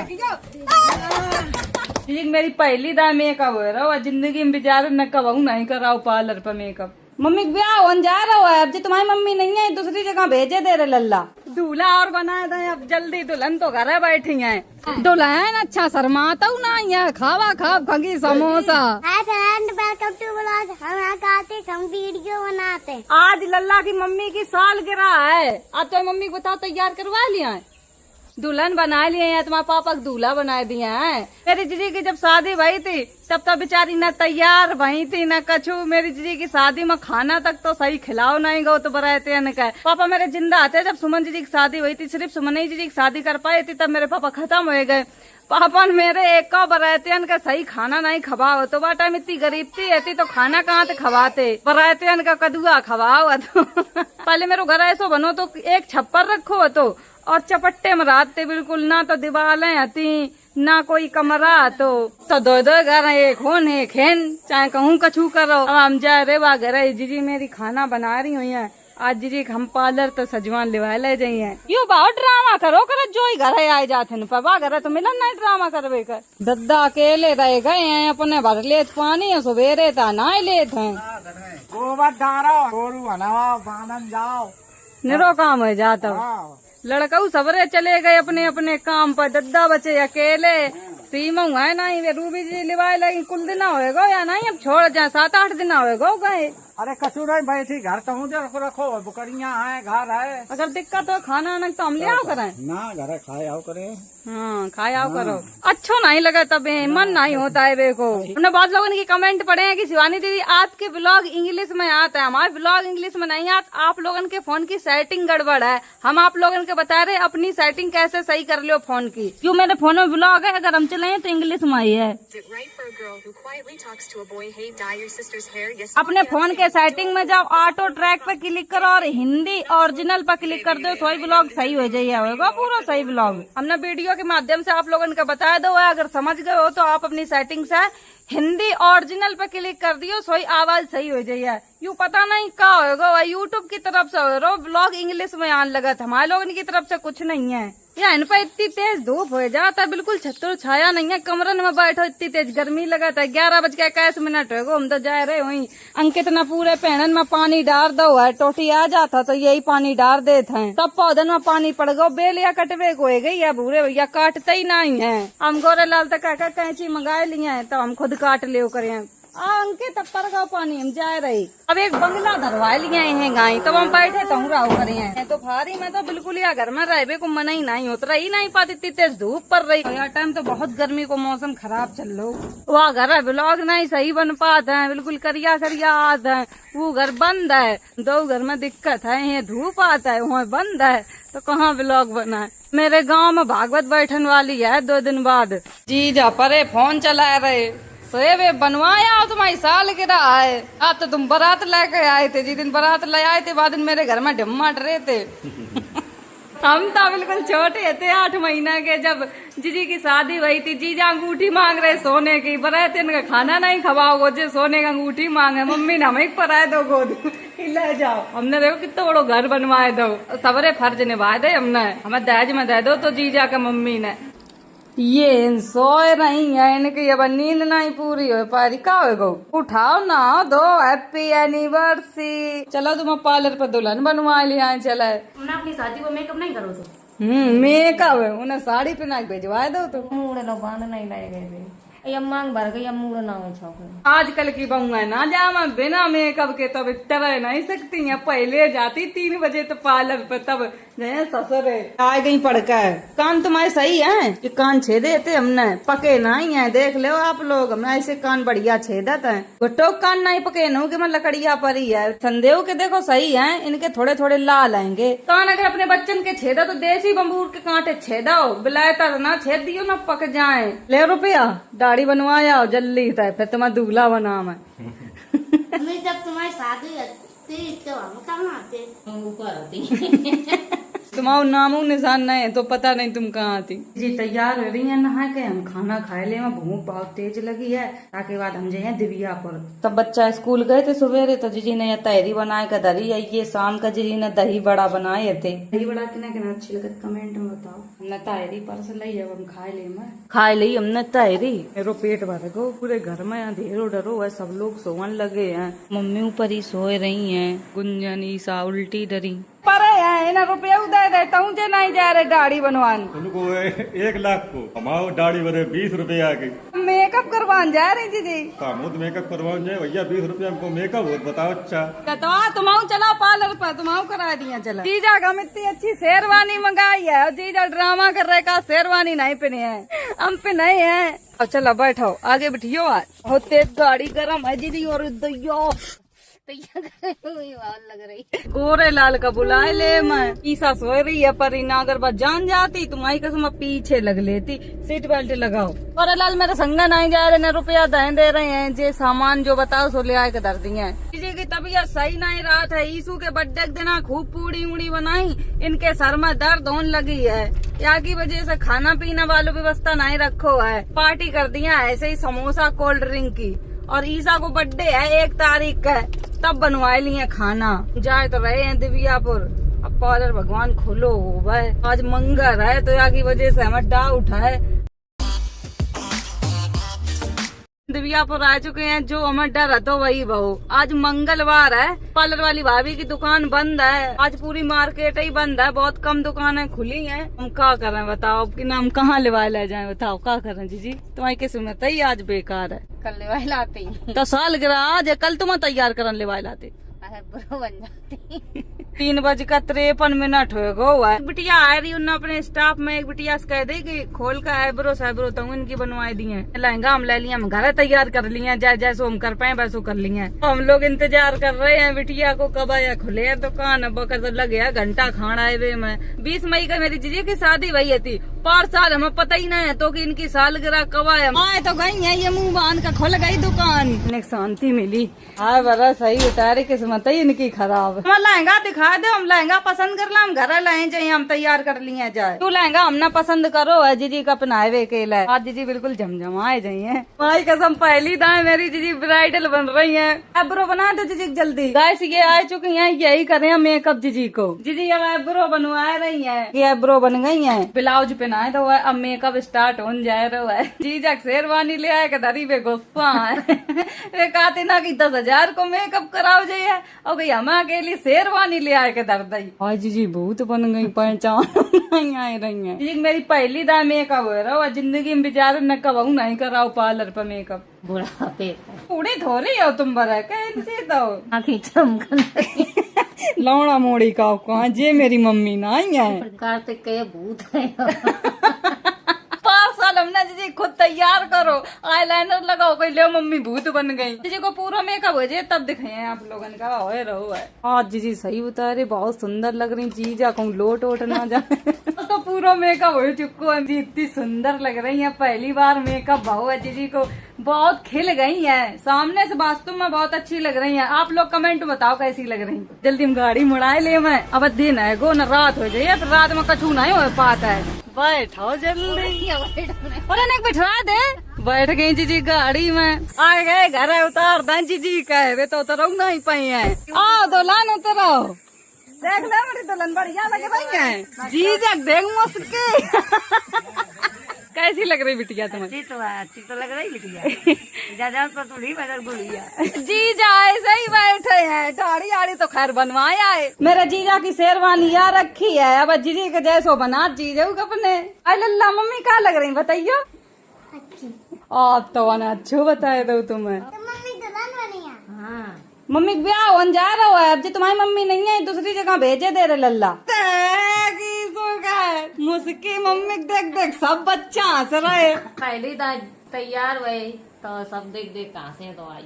ना मेरी पहली दाल मेकअप हो रहा है जिंदगी में बेचारे न कब नहीं कराओ पार्लर पर मेकअप। मम्मी का ब्याह होने जा रहा है अब जी तुम्हारी मम्मी नहीं है दूसरी जगह भेजे दे रहे लल्ला दूल्हा और बना दे अब जल्दी दुल्हन तो घर बैठी है दुल्हन अच्छा शर्माता हूँ ना यहाँ खावा खाब खगी समोसा। Welcome to blog. हम आते हम वीडियो बनाते। आज लल्ला की मम्मी की सालगिरह है आज तो मम्मी को बताओ तैयार करवा लिया है दुल्हन बना लिए हैं तुम्हारे पापा को दूल्हा बना दिया है। मेरी जीजी की जब शादी भई थी तब तो बेचारी न तैयार भई थी न कछु। मेरी जीजी की शादी में खाना तक तो सही खिलाओ नहीं गो तो बराते न कहे पापा मेरे जिंदा आते जब सुमन जीजी की शादी हुई थी सिर्फ सुमन ही जीजी की शादी कर पाई थी तब मेरे पापा खत्म हो गए। पापा मेरे एक का बरातियन का सही खाना नहीं खवाओ तो वह टाइम इतनी गरीब थी तो खाना कहाँ से खवाते बरातियन का कदुआ खवाओ तो पहले मेरे घर ऐसो बनो तो एक छप्पर रखो तो और चपट्टे में रात बिल्कुल ना तो दीवारें आती ना कोई कमरा तो दो घर एक होन एक हेन चाहे कहूँ कछू करो। अब हम जा रे वा घर जीजी मेरी खाना बना रही हुई है आज जीजी हम पार्लर तो सजवान लिवा ले जाइए यो बहुत ड्रामा करो कर जो ही घर आए जाते पबा घर तो मिलन नहीं ड्रामा करवे कर दद्दा अकेले रह गए हैं अपने भर ले पानी है सवेरे था ना लेते हैं गोबर डारो गोरू बनाओ बांधन जाओ निरो काम हो जाता लड़का सवरे चले गए अपने अपने काम पर दद्दा बचे अकेले सीमा है नहीं वे रूबी जी लिवाए लगी कुल दिन होएगा या नहीं अब छोड़ जाए 7-8 दिन होएगा गए। अरे कछु नहीं बैठी घर तो हूँ रखो बुकरिया है घर है अगर दिक्कत हो खाना न तो हम ले आओ करें ना घर खाए आओ करे हाँ खाए आओ करो अच्छा नहीं लगा तब मन नहीं होता है वे को। हमने बहुत लोगों की कमेंट पढ़े हैं कि शिवानी दीदी आपके ब्लॉग इंग्लिश में आता है हमारे ब्लॉग इंग्लिश में नहीं आता आप लोगों के फोन की सेटिंग गड़बड़ है। हम आप लोगों के बता रहे अपनी सेटिंग कैसे सही कर लो फोन की क्यों मेरे फोन में ब्लॉग है अगर हम चले तो इंग्लिश में ही है। अपने फोन के सेटिंग में जाओ ऑटो ट्रैक पे क्लिक करो और हिंदी ओरिजिनल पर क्लिक कर दो सोई ब्लॉग सही हो जाएगा पूरा सही ब्लॉग। हमने वीडियो के माध्यम से आप लोगों को बता दो अगर समझ गए हो तो आप अपनी सेटिंग से हिंदी ओरिजिनल पे क्लिक कर दियो सोई आवाज सही हो जाए। यू पता नहीं क्या होगा यूट्यूब की तरफ से हो ब्लॉग इंग्लिश में आने लगा था हमारे लोगों की तरफ से कुछ नहीं है। या इन पर इतनी तेज धूप हो जाता है बिल्कुल छत्तर छाया नहीं है कमरन में बैठो इतनी तेज गर्मी लगाता है 11:21 हो हम तो जा रहे वही अंकित न पूरे पहनन में पानी डाल दो है टोटी आ जाता तो यही पानी डाल देते हैं तब पौधन में पानी पड़ गो बेल या कटवे को गई या भूरे भैया काटते ही नहीं है। हम गोरे लाल तक कैंची मंगाए लिए हैं तो हम खुद काट ले करे अंके तब पर गाँव पानी हम जा रही अब एक बंगला धरवा लिए हैं गाय तब हम बैठे तो राव करे हैं तो फारी में तो बिल्कुल या घर में रहे को मन ही नहीं होता ही नहीं पाती इतनी तेज धूप पड़ रही यार टाइम तो बहुत गर्मी को मौसम खराब चल लो वह घर ब्लॉग नहीं सही बन पाते हैं बिल्कुल करिया करिया आते हैं वो घर बंद है दो घर में दिक्कत है ये धूप आता है वहाँ बंद है तो कहाँ ब्लॉग बना है। मेरे गाँव में भागवत बैठन वाली है 2 दिन बाद जीजा परे फोन चला रहे सोए बनवाया तुम्हारी साल गिरा है अब तो तुम बारात लेके आए थे जिस दिन बारात ले आए थे बाद दिन मेरे घर में ढम्माट रहे थे हम तो बिल्कुल छोटे थे 8 महीना के जब जीजी की शादी हुई थी जीजा अंगूठी मांग रहे सोने की बरात इनका खाना नहीं खवाओ जो सोने का अंगूठी मांगे मम्मी ने हमें पराए दो गोद ले जाओ हमने देखो कितना बड़ो घर बनवाए दो सबरे फर्ज निभाए दे हमने हमें दहेज में दे दो तो जीजा का मम्मी ने ये सोए नहीं है इनकी अब नींद नहीं पूरी हो पा रही का हो उठाओ ना दो हैप्पी एनिवर्सरी चलो तुम पार्लर पर दुल्हन बनवा लिया चले अपनी शादी को मेकअप नहीं करो तो मेकअप है उन्हें साड़ी पहना के भिजवा दो तो मुड़े लोग बांध नहीं लाए गए मांग भर गई मुड़ ना हो आजकल की बहुएं ना जामा बिना मेकअप के तब तरह नहीं सकती हैं पहले जाती 3 बजे तो पार्लर पर तब ससुर आ गई पड़कर कान तुम्हारे सही है कि कान छेदे थे हमने पके नहीं है देख लो आप लोग हमने ऐसे कान बढ़िया छेदत है गोटो कान नहीं पके नो कि मैं लकड़िया पर ही है संदेह के देखो सही है इनके थोड़े थोड़े लाल आएंगे कान अगर अपने बच्चन के छेदा तो देसी बम्बूर के कांटे छेदाओ बिलायता ना छेद दियो ना पक जाए ले रुपया दाढ़ी बनवाया जल्दी था फिर तुम्हारा दूल्हा बना मैं जब तुम्हारी शादी तो हम कहाँ आते ऊपर आती तुम्हारा नामो निशान नहीं है तो पता नहीं तुम कहाँ थी। जी तैयार हो रही है नहा के, हम खाना खाए ले, भूख बहुत तेज लगी है। ताकि बाद हम जाए दिव्यापुर। तब बच्चा स्कूल गए थे सवेरे, तो जीजी ने तहरी बनाए का धरी है, ये शाम का जीजी ने दही बड़ा बनाए थे। दही बड़ा किना अच्छी लगत कमेंट में बताओ। हमने तहरी परस ली, अब हम खाए ली हमने तहरी। मेरो पेट भर गो, पूरे घर में अंधेरो डरो है, सब लोग सोवन लगे हैं। मम्मी ऊपर ही सोए रही है, गुंजन ईसा उल्टी डरी पर है ना। रुपया दे देता हूँ, नहीं जा रहे दाढ़ी बनवान। उनको 1 लाख को हमारो दाढ़ी बने 20 रुपए आ गई। मेकअप करवान जा रही जी। कामोद मेकअप करवान जाए भैया 20 रुपए हमको मेकअप हो, बताओ। अच्छा तुम्हारा चला पार्लर पर, तुम्हारा करा दिया चला। जीजा हम इतनी अच्छी शेरवानी मंगाई है और जीजा ड्रामा कर रहे का शेरवानी नहीं पहने है, हम पे नहीं है। और चलो बैठो, आगे बैठियो। आज बहुत तेज गाड़ी गर्म है दीदी, और लग रही गोरे लाल का बुलाए ले। मैं ईसा सो रही है, पर इना अगर बात जान जाती तुम्हारी कसम पीछे लग लेती। सीट बेल्ट लगाओ। और लाल मेरे संगा नहीं जा रहे, न रुपया दे रहे हैं। जे सामान जो बताओ सो ले आए के दर दिए। किसी की तबीयत सही नहीं रहा था, ईसू के बर्थडे के दिन खूब पूड़ी उड़ी बनाई, इनके सर में दर्द होने लगी है। या की वजह से खाना पीना वालों व्यवस्था नहीं रखो है, पार्टी कर दिया ऐसे ही समोसा कोल्ड ड्रिंक की। और ईसा को बर्थडे है 1 तारीख का, तब बनवाए लिए खाना। जाए तो रहे हैं दिव्यापुर, अब पार्लर भगवान खोलो भाई। आज मंगल है तो यहाँ की वजह से हमें डाउट है। दिव्यापुर आ चुके हैं, जो हमें डर है तो वही बहू। आज मंगलवार है, पार्लर वाली भाभी की दुकान बंद है। आज पूरी मार्केट ही बंद है, बहुत कम दुकानें खुली हैं। हम क्या करें बताओ, कि नाम कहाँ लेवाए ले जाए बताओ, क्या करें जीजी। तुम्हारी किस्मत ही आज बेकार है। कल लेवाए लाते तो सालगिरह आज है, कल तुम्हें तैयार करन लेवाए लाते। बन जाती 3:53 हो गो है। बिटिया आ रही उन्होंने अपने स्टाफ में, एक बिटिया से कह दे कि खोल का आईब्रो साइब्रो तो इनकी बनवाई दी है। लहंगा हम ले लिया, हम घर तैयार कर लिए, जैसे हम कर पाए वैसे कर लिए। तो हम लोग इंतजार कर रहे हैं बिटिया को कब आया खुले दुकान। बकर लग गया घंटा खाना आए में। 20 मई का मेरी जीजी की शादी वही थी, 5 साल हमें पता ही नहीं है तो कि इनकी सालगिरह कब आए। आए तो गई है, ये मुंह बांध का खुल गई दुकान। इन्हें शांति मिली। हाँ बड़ा सही उतारे, किस्मत ही इनकी खराब। हम लहंगा दिखा दो, हम लहंगा पसंद कर ला, हम घर लाए चाहिए, हम तैयार कर लिए जाए। तू लहंगा हम ना पसंद करो है जीजी का पहनावे के लिए। आज जीजी बिल्कुल झमझमाए जाइए। माई कसम पहली दाएं मेरी जीजी ब्राइडल बन रही है। आईब्रो बना दो जीजी जल्दी। गाइस ये आ चुकी हैं, यही करे मेकअप जीजी को। जीजी अब आईब्रो बनवा रही है, ये आईब्रो बन गई है। ब्लाउज पहनाए तो अब मेकअप स्टार्ट होने जा रहा है। जीजा शेरवानी ले आए के धरी पे गुस्सा है। वे कहते ना कि 10,000 को मेकअप कराओ जाइए, और गई हम अकेली शेरवानी ले आए के दर दई। आज जी बहुत बन गई, पहचान नहीं आ रही है। जी मेरी पहली दाएं मेकअप हो रहा है, जिंदगी में बेचारे न कबू नहीं कराओ पार्लर पर मेकअप। बुढ़ापे पूरी थोड़ी हो तुम बरा कैसे तो आँखें चमकन लौड़ा मोड़ी का कहाँ जे मेरी मम्मी ना आई है। कार्तिक के भूत है। 5 साल हमने जीजी खुद तैयार करो, आईलाइनर लगाओ, कोई ले मम्मी भूत बन गई। जीजी को पूरा मेकअप हो जाए तब दिखाए आप लोगों ने कहा होए रहो है। आज जीजी सही उतारे, बहुत सुंदर लग रही। जीजा कहूँ लोट वोट ना जाए। तो पूरा मेकअप हो चुको है, इतनी सुंदर लग रही है। पहली बार मेकअप भाव है जीजी को, बहुत खिल गई है। सामने से वास्तव में बहुत अच्छी लग रही है। आप लोग कमेंट बताओ कैसी लग रही। जल्दी हम गाड़ी मुड़ाए ले, मैं अब दिन है गो न रात हो जाए, फिर रात में कछू नहीं हो पाता है। बैठो जल्दी, और इन्हें बिठा दे। बैठ गई जीजी गाड़ी में, आ गए घर उतार दें जीजी कहे वे तो उतरो नहीं पाई है। आओ दोलान उतरो, देख ले मेरी दुल्हन बढ़िया लग रही है। जीजा देख मुस्की। कैसी लग रही बिटिया तुम्हें? अच्छी तो लग रही बिटिया। जा पर थोड़ी बदल गुड़िया। जीजा ऐसे ही बैठे हैं, दाढ़ी आड़ी तो खैर बनवाया है। मेरे जीजा की शेरवानी यार रखी है, अब जीजी के जैसो बना जीजा अपने। अल्लाह मम्मी क्या लग रही बताइयो? आप तो अच्छो बताए दो तुम्हें। मम्मी दुल्हन बनी है। हाँ मम्मी ब्याह होने जा रहा है, अब जी तुम्हारी मम्मी नहीं है, दूसरी जगह भेजे दे रहे लल्ला। मुस्की मम्मी देख देख सब बच्चा हंस रहे। पहली तैयार हुए तो सब देख देख कहाँ से तो आई।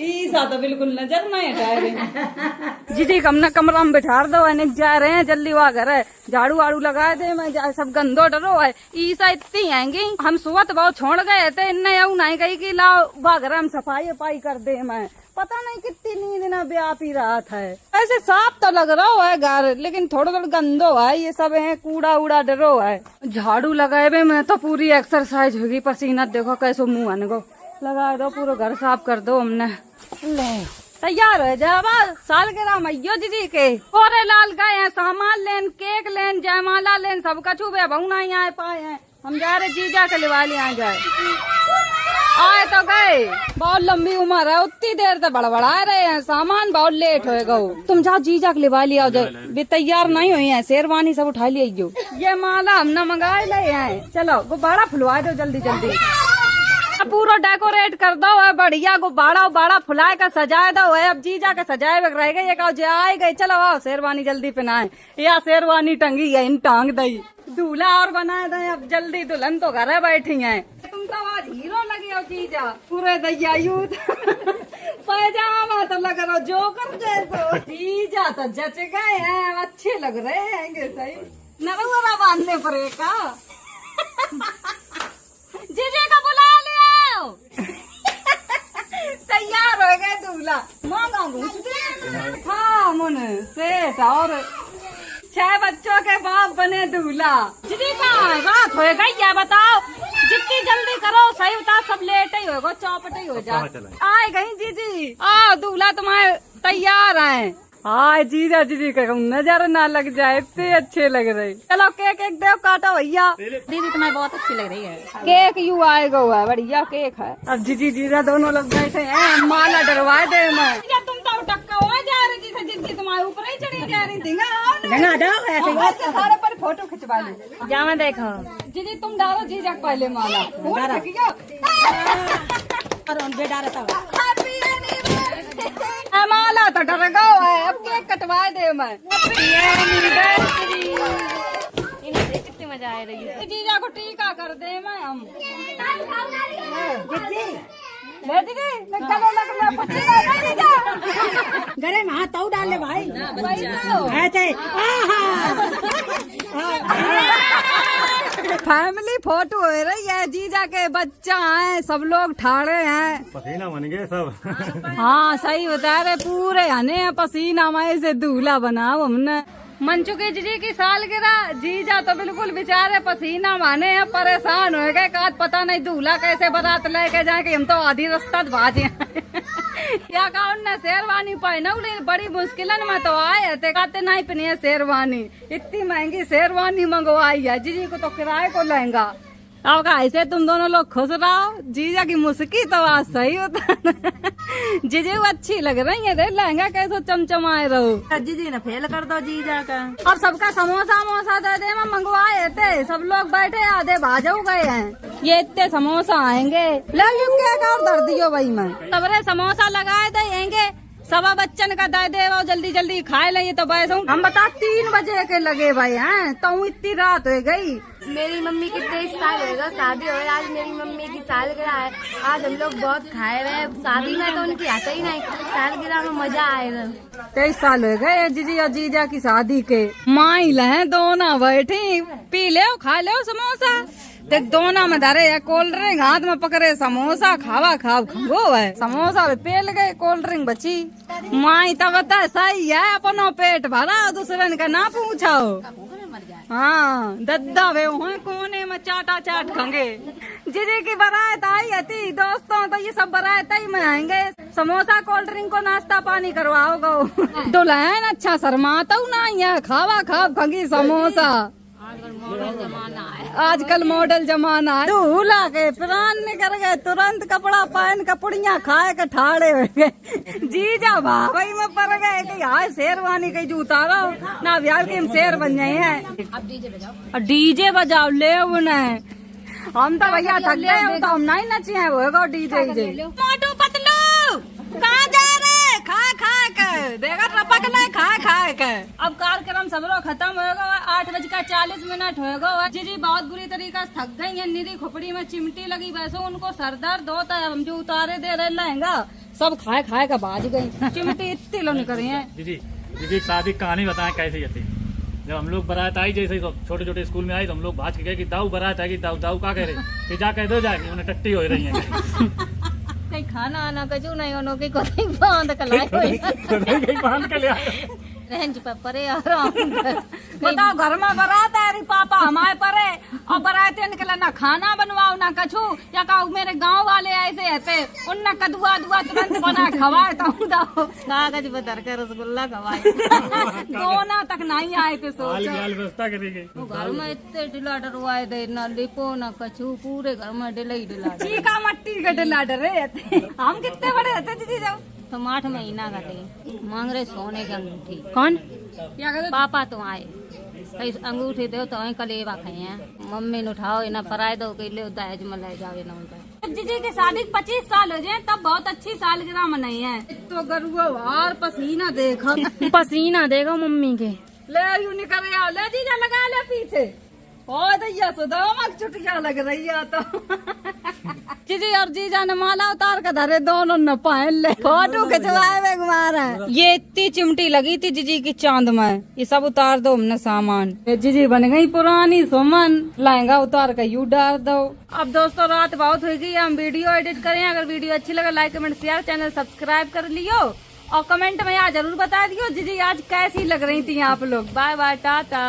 ईसा तो बिल्कुल नजर नहीं हटा रही। जीजी हमने कमरा में बिठा दो, जा रहे हैं जल्दी वहाँ घर है, झाड़ू वाड़ू लगा दे, मैं सब गंदो डरो है। ईसा इतनी आएंगी, हम सुबह बहुत छोड़ गए थे, इन्हें यू नहीं कही कि लाओ वहाँ घर हम सफाई वफाई कर दे। मैं पता नहीं कितनी नींद ना व्याप ही रहा था। ऐसे साफ तो लग रहा है घर, लेकिन थोड़ा थोड़ा गंदो है। ये सब है कूड़ा उड़ा डरो है। झाड़ू लगाए में मैं तो पूरी एक्सरसाइज होगी। पसीना देखो कैसो मुंह आने को लगा दो, पूरा घर साफ कर दो हमने। ले तैयार हो जावा सालगिरह मैयो जी के। कोरे लाल गए हैं सामान लेन, केक लेन, जयमाला लेन, सब कछु वे बहु नहीं आए पाए हैं। हम जा रहे जीजा के लिवाली आ जाए। आए तो गए, बहुत लंबी उम्र है, उतनी देर तक बड़बड़ा रहे हैं, सामान बहुत लेट होएगा। तुम जाओ जीजा के लिवाली आओ जाए। भी तैयार नहीं हुई है, शेरवानी सब उठा लियो। ये माला हमने मंगाए ले हैं। चलो गुब्बारा फुलवा दो जल्दी जल्दी, पूरा डेकोरेट कर दो है बढ़िया। गुब्बारा उबाड़ा फुलाए का सजाए दो है। अब जीजा के सजाए हुए रह गए, कहो जाए गए। चलो आओ शेरवानी जल्दी पहनाए। या शेरवानी टंगी है, इन टांग दई दूल्हा और बनाए दे। अब जल्दी दुल्हन तो घर बैठी है। तुम तो आज हीरो लगे हो जीजा, पूरे दैया यूथ पैजामा तो लग रहा जोकर जैसो। जीजा तो जच गए हैं, अच्छे लग रहे हैं सही। नरवरा बांधने पड़े का जीजे का बुला लिया। तैयार हो गए दूल्हा। मांगा हाँ मुन सेठ और 6 बच्चों के बाप बने दूल्हा। जीजी का रात हो गई क्या बताओ? जितनी जल्दी करो सही बता, सब लेट ही होगा, चौपट ही हो जाए। आए गई जीजी, आओ दूल्हा तुम्हारे तैयार है। हाँ जीजा जीजी का नजर ना लग जाए, इतने अच्छे लग रहे। चलो केक एक दो काटो भैया। दीदी तुम्हें बहुत अच्छी लग रही है। केक यू आएगा हुआ है, बढ़िया केक है। अब जीजी जीजा दोनों लोग बैठे हैं, माला डरवा दे मैं। तुम तो टक्का हुआ जा रही थी, जिसकी तुम्हारे ऊपर ही चढ़ी जा रही थी। ऐसे सारे पर फोटो खिंचवा लो। जा मैं देखो जीजी, तुम डालो जीजा पहले माला। माला तो डर गो है, अब केक कटवा दे मैं। कितनी मजा आ रही है। जीजा को टीका कर दे मैं हम। गरे में हाथ तो डाल ले भाई। फैमिली फोटो हो रही है, जीजा के बच्चा है, सब लोग ठाड़े हैं, पसीना बन गए सब। हाँ सही बता रहे, पूरे हने पसीना में से दूल्हा बनाओ हमने। मंचू के जीजी की सालगिरह, जीजा तो बिल्कुल बेचारे पसीना माने हैं, परेशान हो गए। का पता नहीं दूल्हा कैसे बारात लेके जाए कि हम तो आधी रास्ता भाजे। या का उनने शेरवानी पहना, बड़ी मुश्किलन में तो आए थे, कहते नहीं पहनी शेरवानी, इतनी महंगी शेरवानी मंगवाई है। जीजी को तो किराए को लहंगा। अब ऐसे तुम दोनों लोग खुश रहो। जीजा की मुस्की तो आज सही होता है। जीजी को अच्छी लग रही है, रे लहंगा कैसे चमचमाए रहो। जीजी ने फेल कर दो जीजा का। और सबका समोसा मोसा दे दे, मैं मंगवाए थे, सब लोग बैठे आधे भाजो गए हैं। ये इतने समोसा आएंगे, लगे केक और धर दियो भाई मैं। सबरे समोसा लगाए देंगे, सवा बच्चन का दे दे, जल्दी जल्दी खाए ले। तो बैठ हम बता 3 बजे के लगे भाई हैं, तो इतनी रात हो गई। मेरी मम्मी की 23 साल होगा शादी हो। आज मेरी मम्मी की सालगिरह है। आज हम लोग बहुत खाए रहे। शादी में तो उनकी आते ही नहीं, सालगिरह में मजा आएगा। 23 साल हो गए जीजी और जीजा की शादी के। माइल है दोनों बैठी, पी ले खा ले समोसा। देख दोनों में धरे है कोल्ड ड्रिंक, हाथ में पकड़े समोसा, खावा खाव खंगो है। समोसा पेल गए, कोल्ड ड्रिंक बची। माई तो बता सही है, अपनो पेट भरा, दूसरे का ना पूछो। हाँ दद्दा वे कोने में चाटा चाट खंगे। जीजी की बारात आई थी दोस्तों, तो ये सब बारात ही में आएंगे। समोसा कोल्ड ड्रिंक को नाश्ता पानी करवाओगे। दुल्हन अच्छा शर्माता ना है, खावा खाव खंगी समोसा। आजकल मॉडल जमाना है। दूल्हा के प्राण निकल गए, तुरंत कपड़ा पहन कपड़ियाँ खाए के ठाड़े हो गए। जीजा भाई में पड़ गए कि यार शेरवानी कहीं जूता रहो ना, बिहार के हम शेर बन जाए हैं। अब डीजे बजाओ ले उन्हें। हम तो भैया थक गए, तो हम नहीं नचे हैं वो डीजे। मोटू पतलू कहाँ जा रहे? खा खा कर देखा टपक ले, खा खा कर। अब कार्यक्रम सबरो खत्म होगा, 8:40 होगा। जीजी बहुत बुरी तरीका से थक गई है, निरी खोपड़ी में चिमटी लगी, वैसे उनको सर दर्द होता है। हम जो उतारे दे रहे लहंगा, सब खाए खाए का बाज गई, चिमटी इतनी लो निकल रही है। दीदी शादी कहानी बताएं कैसे थी। जब हम लोग बारात आई, जैसे छोटे छोटे स्कूल में आई, तो हम लोग भाज के गए कि दाऊ बारात आएगी, दाऊ दाऊ का कह रहे कि जा कह दो जाएगी, उन्हें टट्टी हो रही है। कहीं खाना आना कचू नहीं होनो की कोई बांध कलाई होई कहीं बांध के ले आए। रेंज पे परे आराम बताओ घर में बारात है रे पापा हमारे परे और बारात निकला ना खाना बनवाओ ना कछु या कहू मेरे गांव वाले ऐसे रहते उन ना कदुआ दुआ तुरंत बना खवाए तो कागज पे धर के रसगुल्ला खवाए दोना तक नहीं आए थे सोचो व्यवस्था करी गई। वो घर में इतने डिला डरवाए थे ना लिपो ना कछु पूरे घर में डिला ही डिला चीका मट्टी का डिला डरे हम कितने बड़े रहते दीदी जाओ तुम 8 महीना का थे मांग रहे सोने की अंगूठी कौन क्या कहते पापा तो आए कहीं अंगूठी दो तो वही कलेवा खाए हैं मम्मी ने उठाओ इन्हें पराए दो के ले दहेज में ले जाओ ना उनका जीजी की शादी 25 साल हो जाए तब बहुत अच्छी सालगिरह मनाई है तो गरुआ और पसीना देखो पसीना देगा मम्मी के ले यूं निकल ले जीजा लगा ले पीछे ओ दैया सुदामक चुटिया लग रही है तो जीजी और जीजा ने माला उतार के धरे दोनों ने पहन ले फोटो खिंचवाए में घुमा रहा है ये इतनी चिमटी लगी थी जीजी की चांद में ये सब उतार दो हमने सामान जीजी बन गई पुरानी सुमन लहंगा उतार के यू डाल दो। अब दोस्तों रात बहुत हो गई हम वीडियो एडिट करें अगर वीडियो अच्छी लगे like comment share channel subscribe कर लियो और कमेंट में यहाँ जरूर बता दियो जीजी आज कैसी लग रही थी आप लोग। Bye bye Tata.